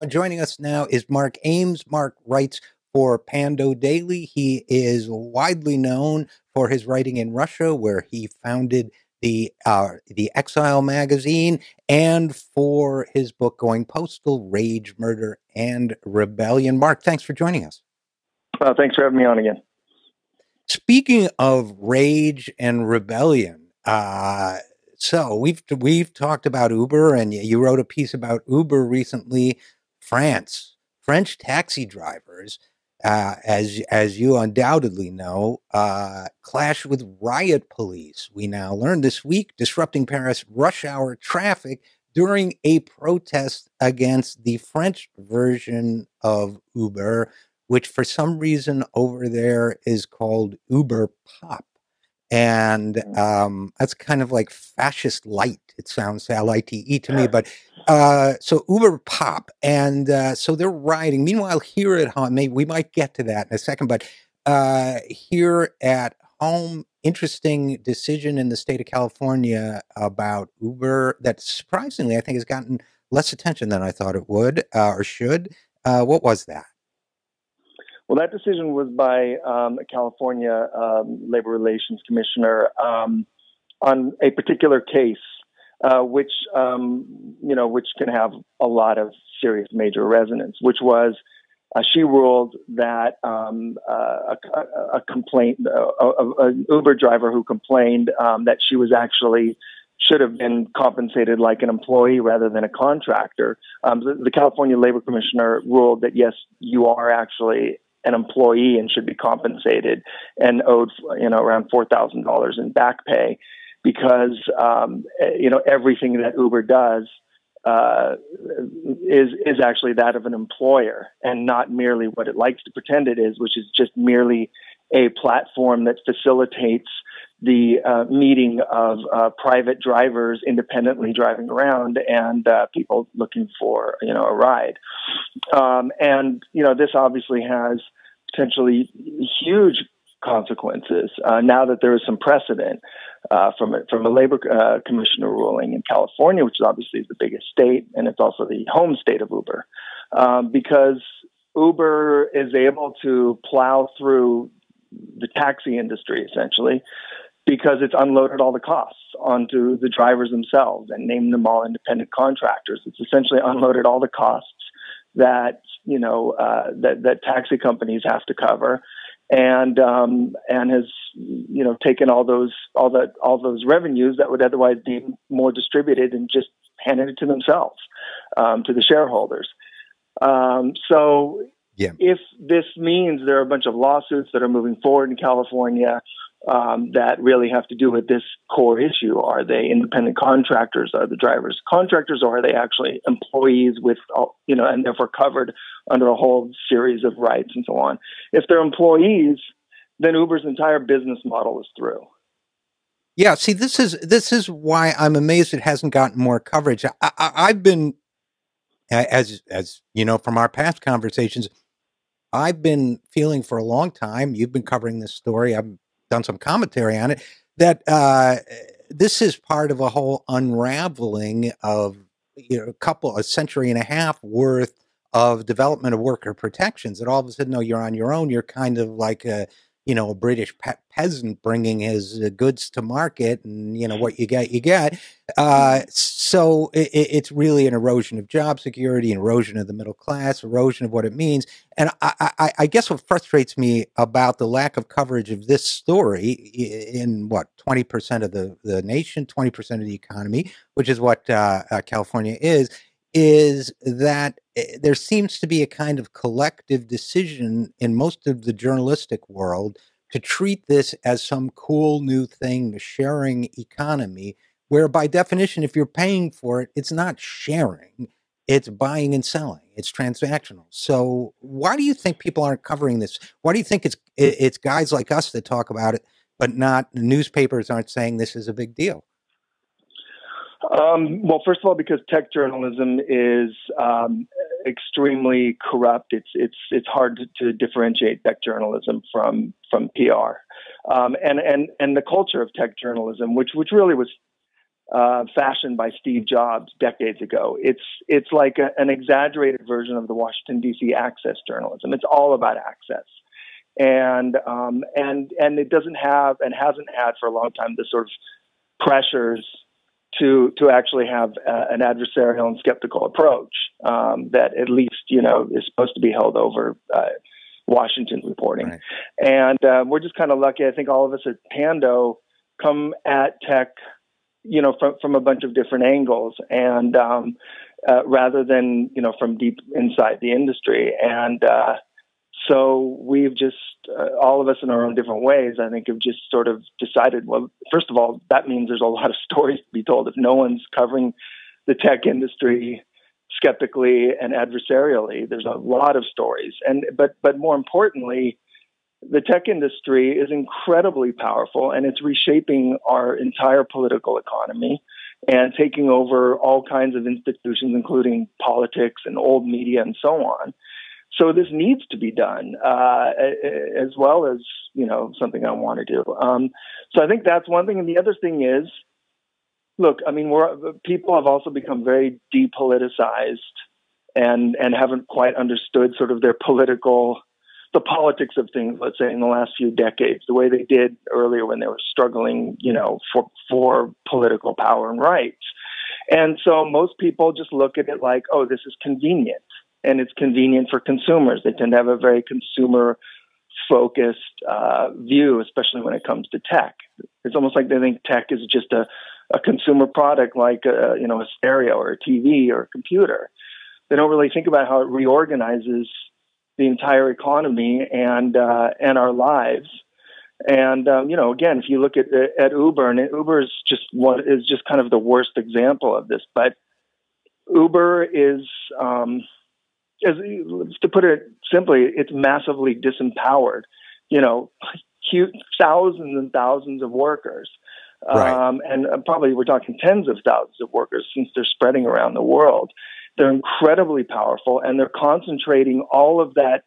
Joining us now is Mark Ames. Mark writes for Pando Daily. He is widely known for his writing in Russia, where he founded the Exile magazine, and for his book Going Postal: Rage, Murder, and Rebellion. Mark, thanks for joining us. Thanks for having me on again. Speaking of rage and rebellion, so we've talked about Uber, and you wrote a piece about Uber recently. French taxi drivers, as you undoubtedly know, clashed with riot police. We now learned this week, disrupting Paris rush hour traffic during a protest against the French version of Uber, which for some reason over there is called Uber Pop. And that's kind of like fascist light. It sounds LITE to me, but so Uber Pop. And so they're rioting. Meanwhile, here at home, maybe we might get to that in a second, but here at home, interesting decision in the state of California about Uber that surprisingly I think has gotten less attention than I thought it would or should. What was that? Well, that decision was by a California Labor Relations Commissioner on a particular case, which can have a lot of serious major resonance. Which was, she ruled that a complaint, an Uber driver who complained that she was actually should have been compensated like an employee rather than a contractor. The California Labor Commissioner ruled that yes, you are actually an employee and should be compensated and owed, around $4,000 in back pay because, everything that Uber does is actually that of an employer and not merely what it likes to pretend it is, which is just merely a platform that facilitates the meeting of private drivers independently driving around and people looking for, a ride. This obviously has potentially huge consequences now that there is some precedent from a labor commissioner ruling in California, which obviously is the biggest state, and it's also the home state of Uber, because Uber is able to plow through the taxi industry essentially because it's unloaded all the costs onto the drivers themselves and named them all independent contractors. It's essentially unloaded all the costs that that taxi companies have to cover, and has taken all those revenues that would otherwise be more distributed and just handed it to themselves, to the shareholders. If this means there are a bunch of lawsuits that are moving forward in California that really have to do with this core issue, are they independent contractors? Are the drivers contractors, or are they actually employees with, and therefore covered under a whole series of rights and so on? If they're employees, then Uber's entire business model is through. Yeah, see, this is why I'm amazed it hasn't gotten more coverage. I've been, as you know from our past conversations, I've been feeling for a long time. You've been covering this story. I've done some commentary on it. That this is part of a whole unraveling of a century and a half worth of development of worker protections. And all of a sudden, no, you're on your own. You're kind of like a British peasant bringing his goods to market, and what you get, you get. So it's really an erosion of job security, an erosion of the middle class, erosion of what it means. And I guess what frustrates me about the lack of coverage of this story in 20% of the nation, 20% of the economy, which is what California is that there seems to be a kind of collective decision in most of the journalistic world to treat this as some cool new thing, the sharing economy, where by definition, if you're paying for it, it's not sharing, it's buying and selling, it's transactional. So why do you think people aren't covering this? Why do you think it's guys like us that talk about it, but not newspapers aren't saying this is a big deal? Well, first of all, because tech journalism is extremely corrupt. It's hard to differentiate tech journalism from PR, and the culture of tech journalism, which really was fashioned by Steve Jobs decades ago. It's like an exaggerated version of the Washington D.C. access journalism. It's all about access, and it doesn't have and hasn't had for a long time the sort of pressures to actually have an adversarial and skeptical approach that at least is supposed to be held over Washington reporting. Right. And we're just kind of lucky. I think all of us at Pando come at tech, from a bunch of different angles, and rather than from deep inside the industry. And so we've just all of us in our own different ways, I think, have just sort of decided, well, first of all, that means there's a lot of stories to be told. If no one's covering the tech industry skeptically and adversarially, there's a lot of stories. But more importantly, the tech industry is incredibly powerful, and it's reshaping our entire political economy and taking over all kinds of institutions, including politics and old media and so on. So this needs to be done, as well as, something I want to do. So I think that's one thing. And the other thing is, look, I mean, people have also become very depoliticized and haven't quite understood sort of the politics of things, let's say, in the last few decades, the way they did earlier when they were struggling, for political power and rights. And so most people just look at it like, oh, this is convenient. And it's convenient for consumers. They tend to have a very consumer-focused view, especially when it comes to tech. It's almost like they think tech is just a consumer product, like a stereo or a TV or a computer. They don't really think about how it reorganizes the entire economy and our lives. And again, if you look at Uber, and Uber is just kind of the worst example of this, but Uber is. To put it simply, it's massively disempowered. Thousands and thousands of workers, Right. and probably we're talking tens of thousands of workers since they're spreading around the world. They're incredibly powerful, and they're concentrating all of that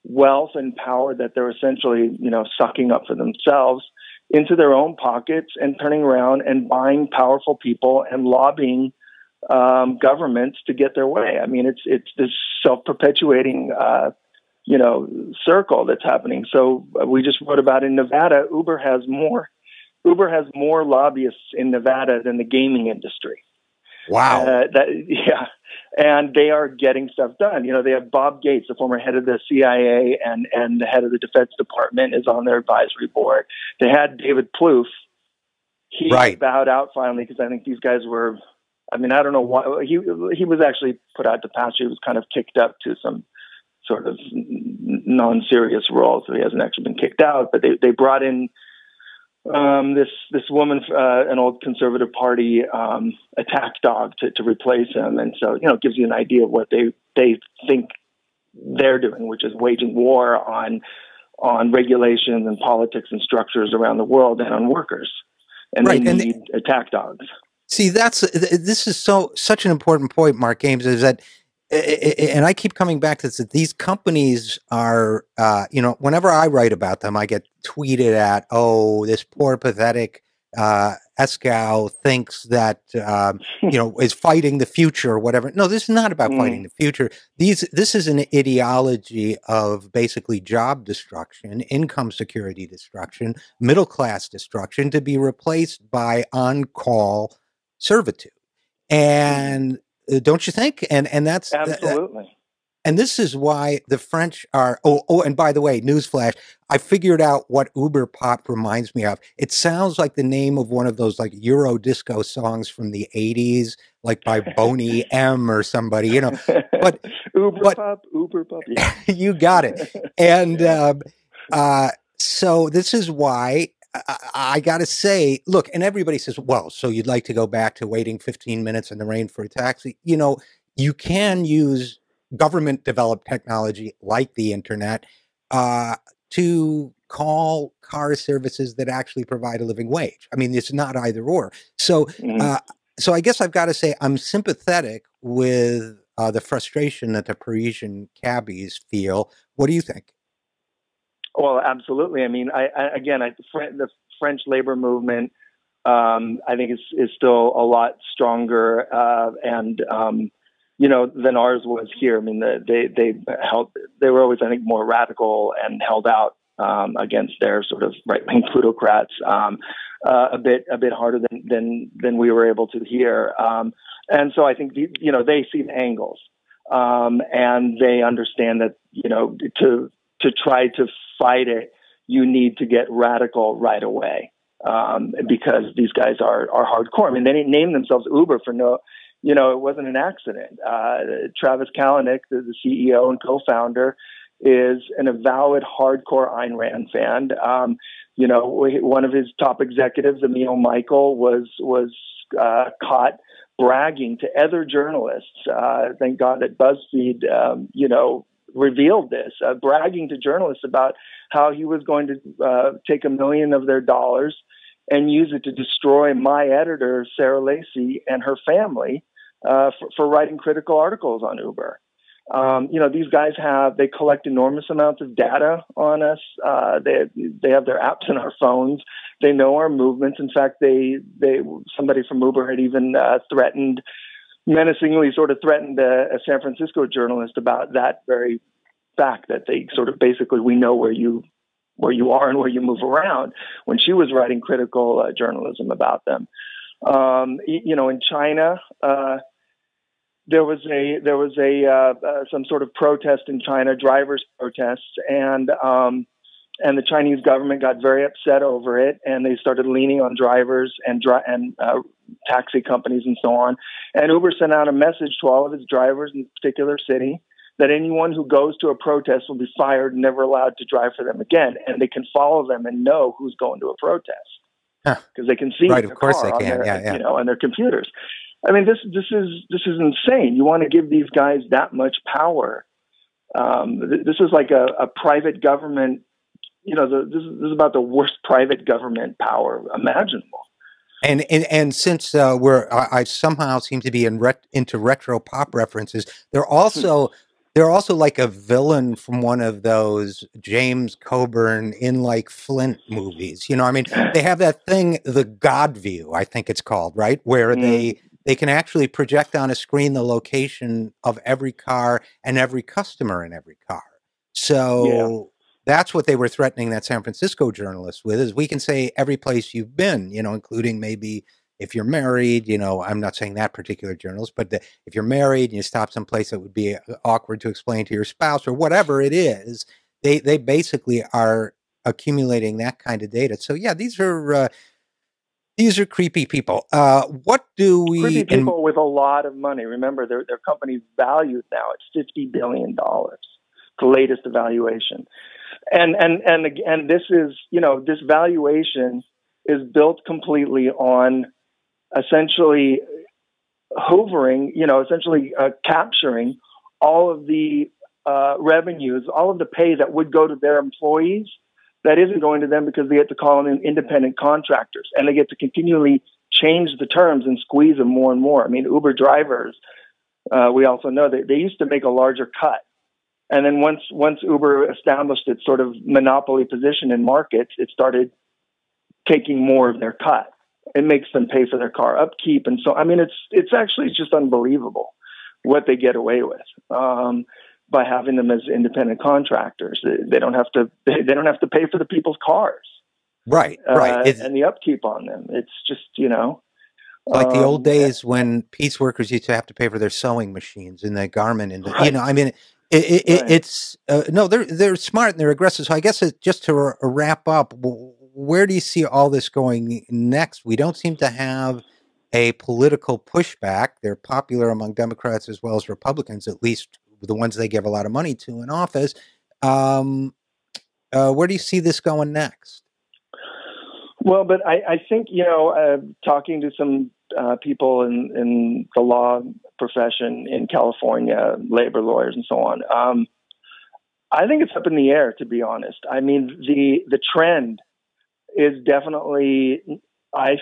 wealth and power that they're essentially, sucking up for themselves into their own pockets and turning around and buying powerful people and lobbying governments to get their way. I mean, it's this self-perpetuating, circle that's happening. So we just wrote about in Nevada, Uber has more lobbyists in Nevada than the gaming industry. Wow. And they are getting stuff done. They have Bob Gates, the former head of the CIA and the head of the Defense Department, is on their advisory board. They had David Plouffe. He Right. bowed out finally because I think these guys were. I mean, I don't know why he was actually put out to pasture. He was kind of kicked up to some sort of non-serious role, so he hasn't actually been kicked out. But they brought in this woman, an old conservative party attack dog to replace him, and so it gives you an idea of what they think they're doing, which is waging war on regulations and politics and structures around the world and on workers, and Right. they need attack dogs. See, this is such an important point, Mark Ames, is that, and I keep coming back to this, that these companies are, whenever I write about them, I get tweeted at, oh, this poor, pathetic Eskow thinks that, is fighting the future or whatever. No, this is not about fighting the future. This is an ideology of basically job destruction, income security destruction, middle class destruction, to be replaced by on-call servitude. And don't you think? And that's absolutely. And this is why the French are. Oh, and by the way, newsflash! I figured out what Uber Pop reminds me of. It sounds like the name of one of those like Euro disco songs from the '80s, like by Boney M or somebody, But Uber Pop. Yeah. You got it. And so this is why I got to say, look, and everybody says, well, so you'd like to go back to waiting 15 minutes in the rain for a taxi? You can use government developed technology like the internet to call car services that actually provide a living wage. I mean, it's not either or. So, so I guess I've got to say I'm sympathetic with the frustration that the Parisian cabbies feel. What do you think? Well, absolutely. I mean, the French labor movement I think is still a lot stronger than ours was here. I mean, they were always, I think, more radical and held out against their sort of right-wing plutocrats a bit harder than we were able to here. And so I think they see the angles and they understand that to try to fight it, you need to get radical right away because these guys are hardcore. I mean, they didn't name themselves Uber for no. It wasn't an accident. Travis Kalanick, the CEO and co-founder, is an avowed hardcore Ayn Rand fan. One of his top executives, Emil Michael, was caught bragging to other journalists. Thank God that BuzzFeed, revealed this, bragging to journalists about how he was going to take $1 million of their dollars and use it to destroy my editor, Sarah Lacy, and her family for writing critical articles on Uber. These guys they collect enormous amounts of data on us. They have their apps in our phones. They know our movements. In fact, somebody from Uber had even menacingly threatened a San Francisco journalist about that very fact, that they sort of basically, we know where you are and where you move around, when she was writing critical journalism about them. In China, there was some sort of protest in China, drivers' protests, and the Chinese government got very upset over it, and they started leaning on drivers and taxi companies and so on. And Uber sent out a message to all of its drivers in a particular city that anyone who goes to a protest will be fired and never allowed to drive for them again. And they can follow them and know who's going to a protest because they can see right. their Of course, car they can. on their computers. I mean, this is insane. You want to give these guys that much power? This is like a private government. This is about the worst private government power imaginable. And since I somehow seem to be into retro pop references, they're also like a villain from one of those James Coburn In Like Flint movies. I mean, they have that thing, the God View, I think it's called, right, where they can actually project on a screen the location of every car and every customer in every car. So. Yeah. That's what they were threatening that San Francisco journalist with, is we can say every place you've been, including maybe if you're married, I'm not saying that particular journalist, but if you're married and you stop someplace that would be awkward to explain to your spouse or whatever it is, they basically are accumulating that kind of data. So yeah, these are creepy people. What do we... Creepy people with a lot of money. Remember, their company's valued now at $50 billion, the latest evaluation. And this is, this valuation is built completely on essentially capturing all of the revenues, all of the pay that would go to their employees that isn't going to them because they get to call them independent contractors, and they get to continually change the terms and squeeze them more and more. I mean, Uber drivers, we also know that they used to make a larger cut. And then once Uber established its sort of monopoly position in markets, it started taking more of their cut. It makes them pay for their car upkeep, and so I mean, it's actually just unbelievable what they get away with by having them as independent contractors. They don't have to pay for the people's cars, right? And the upkeep on them. It's just like the old days when piece workers used to have to pay for their sewing machines in the garment industry. I mean. It's no, they're smart and they're aggressive. So I guess just to wrap up, where do you see all this going next? We don't seem to have a political pushback. They're popular among Democrats as well as Republicans, at least the ones they give a lot of money to in office. Where do you see this going next? Well, but I think, talking to some people in the law profession in California, labor lawyers and so on, I think it's up in the air, to be honest. I mean, the trend is definitely, I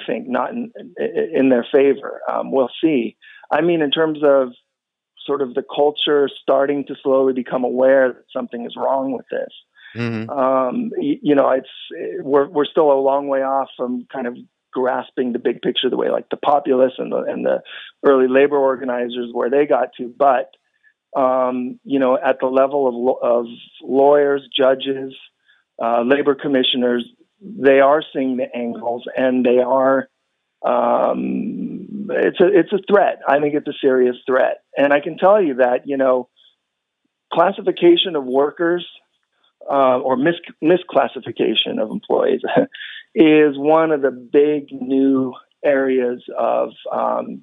think, not in their favor. We'll see. I mean, in terms of sort of the culture starting to slowly become aware that something is wrong with this. Mm-hmm. We're still a long way off from kind of grasping the big picture the way like the populists and the early labor organizers where they got to, but at the level of lawyers, judges, labor commissioners, they are seeing the angles, and they are. It's a threat. I think it's a serious threat, and I can tell you that classification of workers or misclassification of employees is one of the big new areas of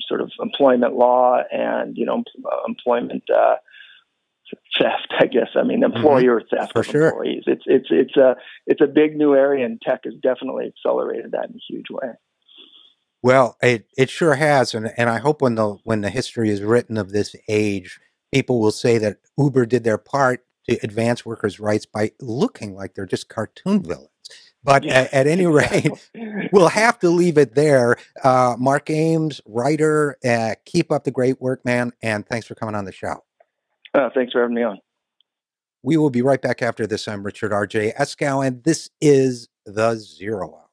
sort of employment law and employment theft. I guess employer theft for of sure. employees. It's a big new area, and tech has definitely accelerated that in a huge way. Well, it sure has, and I hope when the history is written of this age, people will say that Uber did their part to advance workers' rights by looking like they're just cartoon villains. But at any rate, we'll have to leave it there. Mark Ames, writer, keep up the great work, man, and thanks for coming on the show. Thanks for having me on. We will be right back after this. I'm Richard RJ Eskow, and this is The Zero Hour.